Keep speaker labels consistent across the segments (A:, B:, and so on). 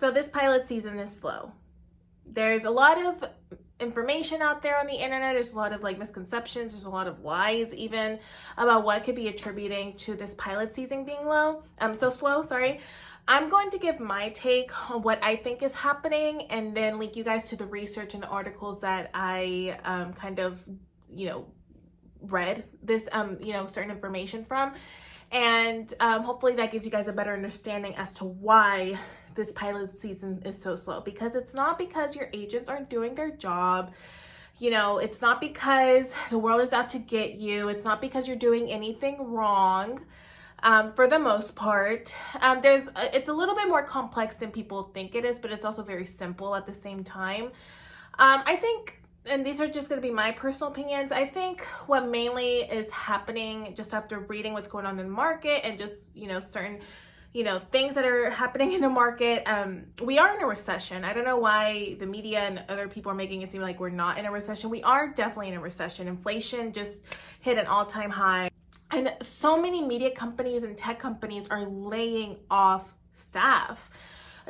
A: So this pilot season is slow. There's a lot of information out there on the internet. There's a lot of like misconceptions. There's a lot of lies even about what could be attributing to this pilot season being so slow, sorry. I'm going to give my take on what I think is happening and then link you guys to the research and the articles that I read this, certain information from. And hopefully that gives you guys a better understanding as to why this pilot season is so slow. Because it's not because your agents aren't doing their job. It's not because the world is out to get you. It's not because you're doing anything wrong. For the most part, it's a little bit more complex than people think it is, but it's also very simple at the same time. I think, and these are just going to be my personal opinions, I think what mainly is happening just after reading what's going on in the market and just, certain, things that are happening in the market, we are in a recession. I don't know why the media and other people are making it seem like we're not in a recession. We are definitely in a recession. Inflation just hit an all-time high. And so many media companies and tech companies are laying off staff.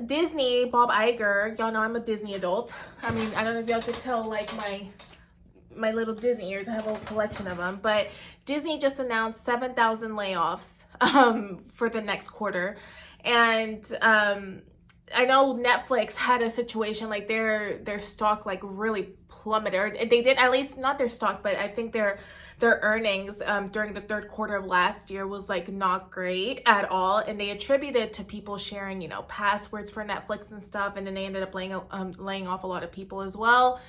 A: Disney, Bob Iger, y'all know I'm a Disney adult. I mean, I don't know if y'all could tell like my little Disney ears. I have a whole collection of them. But Disney just announced 7,000 layoffs for the next quarter. And I know Netflix had a situation like their stock like really plummeted. They did, at least not their stock, but I think their earnings during the third quarter of last year was like not great at all, and they attributed to people sharing passwords for Netflix and stuff, and then they ended up laying off a lot of people as well.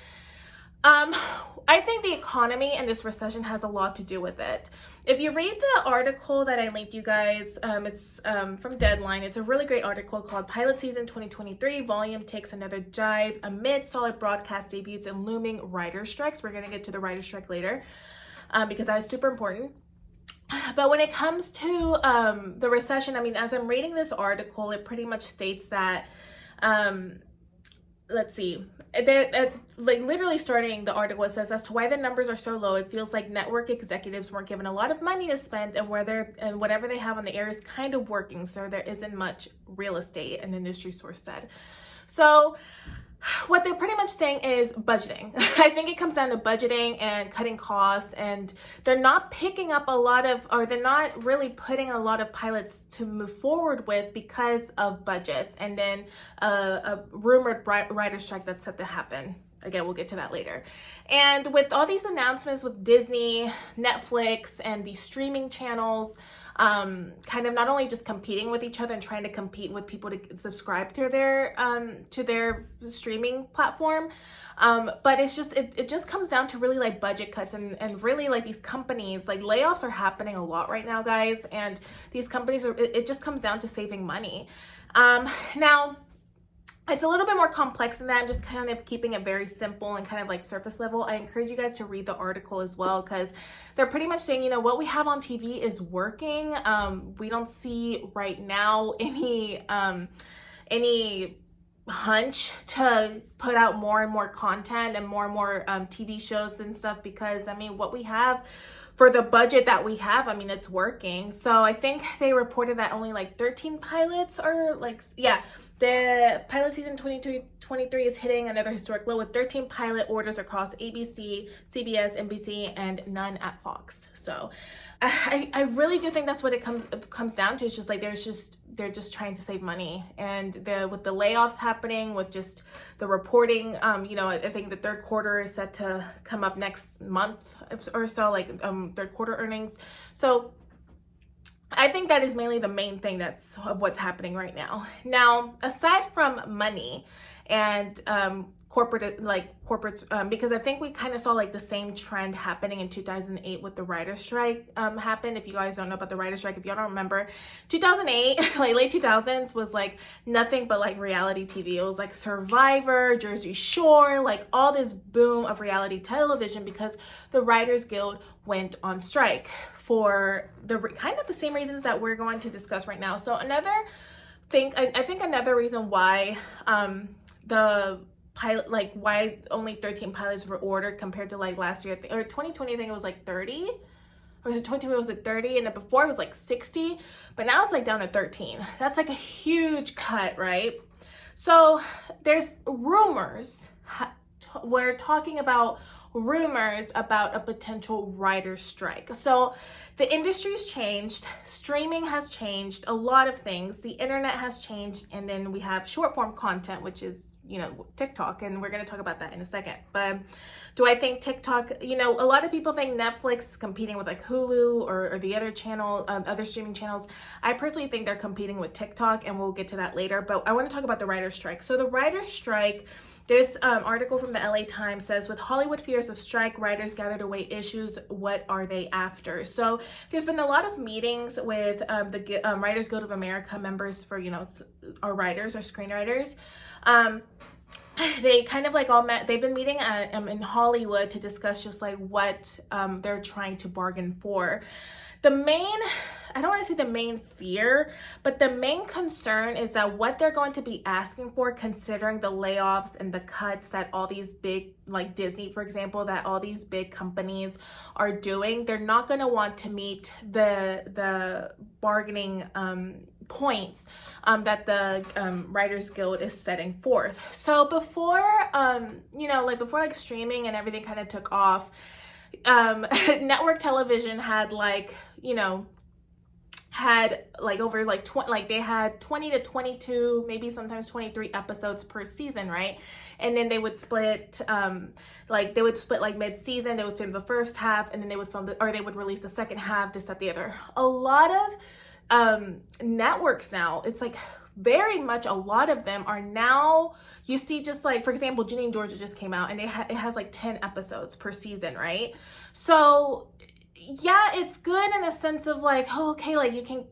A: I think the economy and this recession has a lot to do with it. If you read the article that I linked you guys, it's from Deadline. It's a really great article called Pilot Season 2023, Volume Takes Another Dive Amid Solid Broadcast Debuts and Looming Writer Strikes. We're going to get to the writer strike later because that is super important. But when it comes to the recession, I mean, as I'm reading this article, it pretty much states that, let's see, like literally starting the article, it says, as to why the numbers are so low, it feels like network executives weren't given a lot of money to spend, and whatever they have on the air is kind of working, so there isn't much real estate, an industry source said. So what they're pretty much saying is budgeting. I think it comes down to budgeting and cutting costs, and they're not picking up a lot of, or they're not really putting a lot of pilots to move forward with because of budgets, and then a rumored writer strike that's set to happen. Again, we'll get to that later. And with all these announcements with Disney, Netflix, and these streaming channels, kind of not only just competing with each other and trying to compete with people to subscribe to their streaming platform, but it just comes down to really like budget cuts and really like these companies, like layoffs are happening a lot right now, guys, and these companies it just comes down to saving money. Now it's a little bit more complex than that. I'm just kind of keeping it very simple and kind of like surface level. I encourage you guys to read the article as well, because they're pretty much saying, what we have on TV is working. We don't see right now any hunch to put out more and more content and more TV shows and stuff, because I mean, what we have for the budget that we have, I mean, it's working. So I think they reported that only like 13 pilots are like, yeah, the pilot season 2023 is hitting another historic low with 13 pilot orders across ABC, CBS, NBC, and none at Fox. So I really do think that's what it comes down to. It's just like they're just trying to save money, and with the layoffs happening, with just the reporting, I think the third quarter is set to come up next month or so, like third quarter earnings. So I think that is mainly the main thing that's of what's happening right now. Now, aside from money and corporates, because I think we kind of saw like the same trend happening in 2008 with the writer strike happened. If you guys don't know about the writer strike, if y'all don't remember, 2008, like late 2000s was like nothing but like reality TV. It was like Survivor, Jersey Shore, like all this boom of reality television because the Writers Guild went on strike for the kind of the same reasons that we're going to discuss right now. So another thing, I think another reason why the pilot, like why only 13 pilots were ordered compared to like last year, or 2020, I think it was like 30, or was it 2020, was it 30? And then before it was like 60, but now it's like down to 13. That's like a huge cut, right? So there's rumors. We're talking about rumors about a potential writer's strike. So the industry's changed, streaming has changed, a lot of things. The internet has changed, and then we have short form content, which is, TikTok, and we're going to talk about that in a second. But do I think TikTok, a lot of people think Netflix is competing with like Hulu or the other other streaming channels. I personally think they're competing with TikTok, and we'll get to that later. But I want to talk about the writer's strike. So the writer's strike, this article from the LA Times says, with Hollywood fears of strike, writers gather to weigh issues. What are they after? So there's been a lot of meetings with the Writers Guild of America members for, our writers, our screenwriters. They kind of like all met. They've been meeting in Hollywood to discuss just like what they're trying to bargain for. I don't want to say the main fear, but the main concern is that what they're going to be asking for, considering the layoffs and the cuts that all these big, like Disney, for example, that all these big companies are doing, they're not going to want to meet the bargaining points that the Writers Guild is setting forth. So before, before streaming and everything kind of took off, network television had over they had 20 to 22, maybe sometimes 23 episodes per season, right? And then they would split mid-season. They would film the first half, and then they would they would release the second half, this, that, the other. A lot of networks now, it's like very much a lot of them are now, you see, just like, for example, Ginny and Georgia just came out, and it has like 10 episodes per season, right? So yeah, it's good in a sense of like, oh, okay, like you can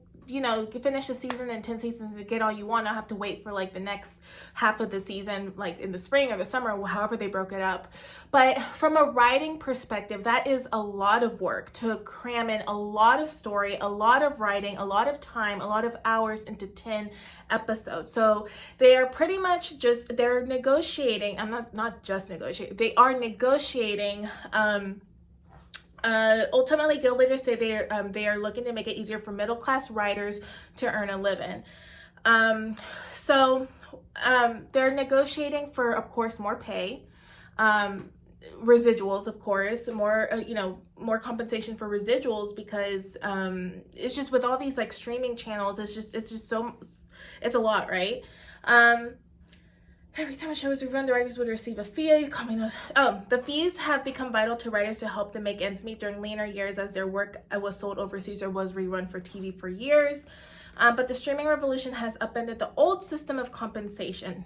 A: finish the season in 10 seasons and get all you want. I have to wait for like the next half of the season, like in the spring or the summer, however they broke it up. But from a writing perspective, that is a lot of work to cram in a lot of story, a lot of writing, a lot of time, a lot of hours into 10 episodes. So they are pretty much they're negotiating. Not just negotiating. They are negotiating, ultimately, guild leaders say they are looking to make it easier for middle-class writers to earn a living. They're negotiating for, of course, more pay, residuals, of course, more compensation for residuals, because it's just with all these like streaming channels, it's a lot, right? Every time a show is rerun, the writers would receive a fee. The fees have become vital to writers to help them make ends meet during leaner years, as their work was sold overseas or was rerun for TV for years. But the streaming revolution has upended the old system of compensation.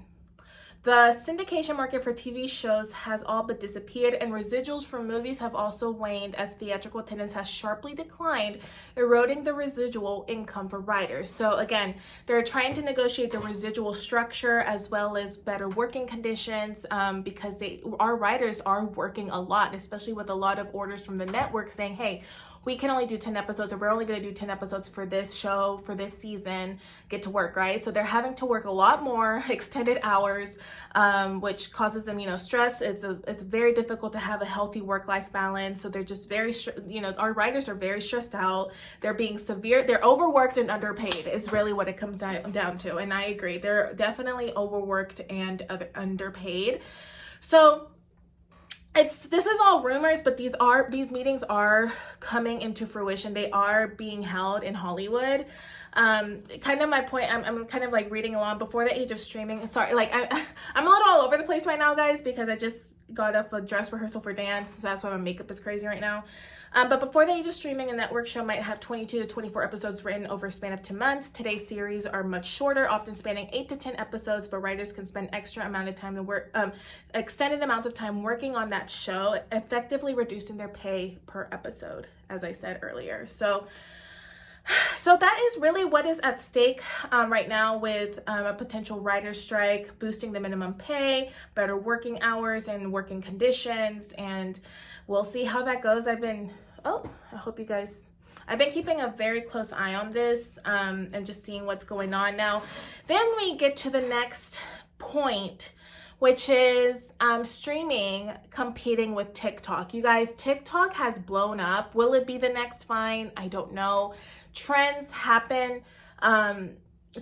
A: The syndication market for TV shows has all but disappeared, and residuals from movies have also waned as theatrical attendance has sharply declined, eroding the residual income for writers. So again, they're trying to negotiate the residual structure as well as better working conditions, because our writers are working a lot, especially with a lot of orders from the network saying, hey, we can only do 10 episodes, or we're only going to do 10 episodes for this show, for this season, get to work, right? So they're having to work a lot more, extended hours, which causes them, stress. It's very difficult to have a healthy work-life balance. So they're just our writers are very stressed out. They're overworked and underpaid is really what it comes down to. And I agree. They're definitely overworked and underpaid. So this is all rumors, but these meetings are coming into fruition. They are being held in Hollywood. Kind of my point, I'm kind of like reading along. Before the age of streaming, sorry, like I'm a little all over the place right now, guys, because I just got off a dress rehearsal for dance. So that's why my makeup is crazy right now. But before the age of streaming, a network show might have 22 to 24 episodes written over a span of 2 months. Today's series are much shorter, often spanning 8 to 10 episodes, but writers can spend extended amounts of time working on that show, effectively reducing their pay per episode, as I said earlier. So that is really what is at stake right now with a potential writer's strike, boosting the minimum pay, better working hours and working conditions, and we'll see how that goes. I've been keeping a very close eye on this and just seeing what's going on. Now, then we get to the next point, which is streaming competing with TikTok. You guys, TikTok has blown up. Will it be the next Vine? I don't know. Trends happen.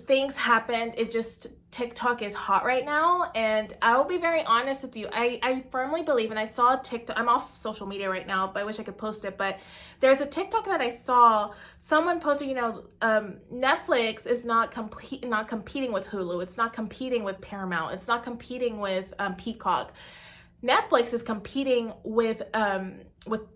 A: things happened. It just, TikTok is hot right now, and I will be very honest with you. I firmly believe, and I saw TikTok, I'm off social media right now, but I wish I could post it, but there's a TikTok that I saw, someone posted, Netflix is not competing with Hulu, it's not competing with Paramount, it's not competing with Peacock. Netflix is competing with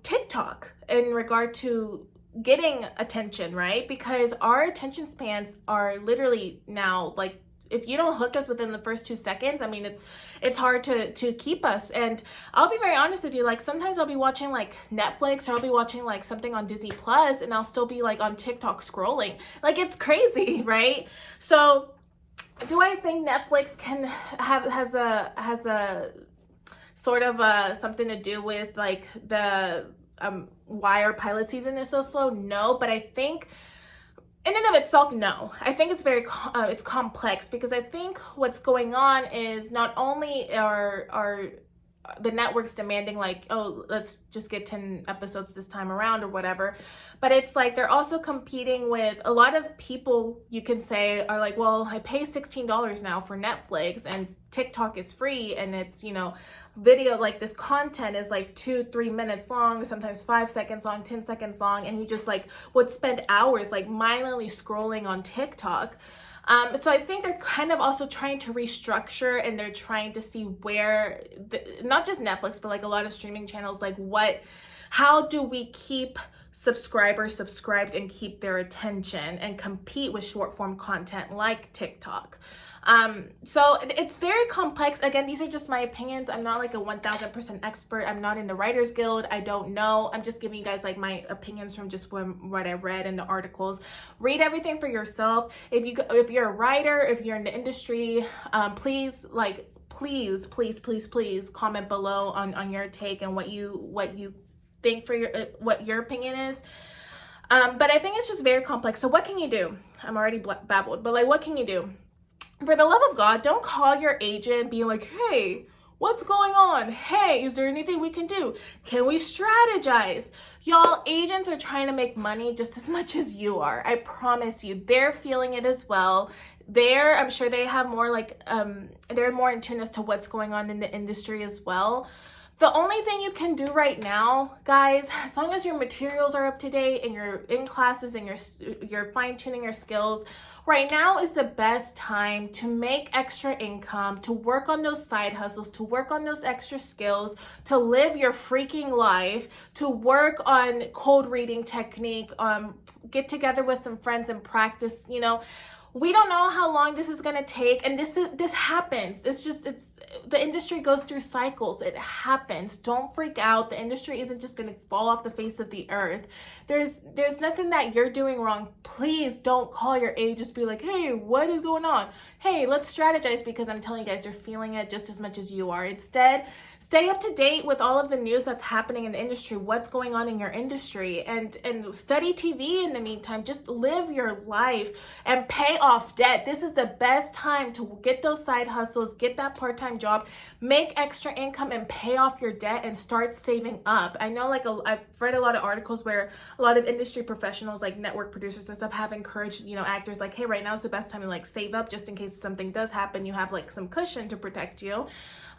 A: TikTok in regard to getting attention, right? Because our attention spans are literally now, like, if you don't hook us within the first 2 seconds, I mean, it's hard to keep us. And I'll be very honest with you, like, sometimes I'll be watching like Netflix, or I'll be watching like something on Disney Plus, and I'll still be like on TikTok scrolling. Like, it's crazy, right? So do I think Netflix has a sort of something to do with like the why our pilot season is so slow? No, but I think in and of itself, no. I think it's very it's complex, because I think what's going on is not only are the networks demanding like, oh, let's just get 10 episodes this time around or whatever, but it's like they're also competing with a lot of people, you can say, are like, well, I pay $16 now for Netflix, and TikTok is free, and it's, video, like this content is like 2-3 minutes long, sometimes 5 seconds long, 10 seconds long, and you just like would spend hours like mindlessly scrolling on TikTok. So I think they're kind of also trying to restructure, and they're trying to see where not just Netflix, but like a lot of streaming channels, like how do we keep subscribers subscribed and keep their attention and compete with short form content like TikTok. So it's very complex. Again, these are just my opinions. I'm not like a 1000% expert. I'm not in the Writers Guild. I don't know. I'm just giving you guys like my opinions from just what I read in the articles. Read everything for yourself. If you're a writer, if you're in the industry, please comment below on your take and what you think for what your opinion is. But I think it's just very complex. So what can you do? I'm already babbled, but like, what can you do? For the love of God, don't call your agent being like, hey, what's going on? Hey, is there anything we can do? Can we strategize? Y'all, agents are trying to make money just as much as you are. I promise you, they're feeling it as well. I'm sure they have more like, they're more in tune as to what's going on in the industry as well. The only thing you can do right now, guys, as long as your materials are up to date and you're in classes and you're fine-tuning your skills, right now is the best time to make extra income, to work on those side hustles, to work on those extra skills, to live your freaking life, to work on code reading technique, get together with some friends and practice. We don't know how long this is gonna take, and this happens. The industry goes through cycles. It happens. Don't freak out. The industry isn't just gonna fall off the face of the earth. There's nothing that you're doing wrong. Please don't call your agent, just be like, hey, what is going on? Hey, let's strategize, because I'm telling you guys, they're feeling it just as much as you are. Instead, stay up to date with all of the news that's happening in the industry, what's going on in your industry, and study TV in the meantime. Just live your life and pay off debt. This is the best time to get those side hustles, get that part-time job, make extra income, and pay off your debt and start saving up. I know, like, I've read a lot of articles where a lot of industry professionals, like network producers and stuff, have encouraged, actors like, hey, right now is the best time to like save up, just in case something does happen, you have like some cushion to protect you.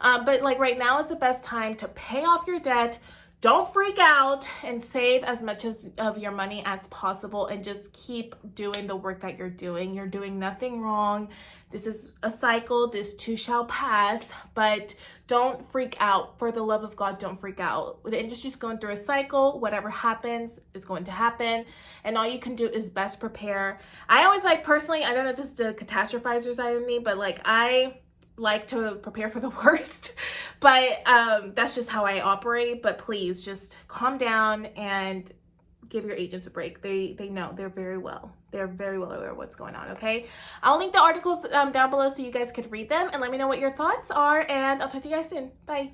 A: But like right now is the best time to pay off your debt. Don't freak out, and save as much of your money as possible, and just keep doing the work that you're doing. You're doing nothing wrong. This is a cycle. This too shall pass, but don't freak out. For the love of God, don't freak out. The industry's going through a cycle. Whatever happens is going to happen, and all you can do is best prepare. I always personally, I don't know, just the catastrophizer side of me, but like, I like to prepare for the worst, but that's just how I operate. But please just calm down and give your agents a break. They know, they're very well aware of what's going on. Okay, I'll link the articles down below so you guys could read them and let me know what your thoughts are, and I'll talk to you guys soon. Bye.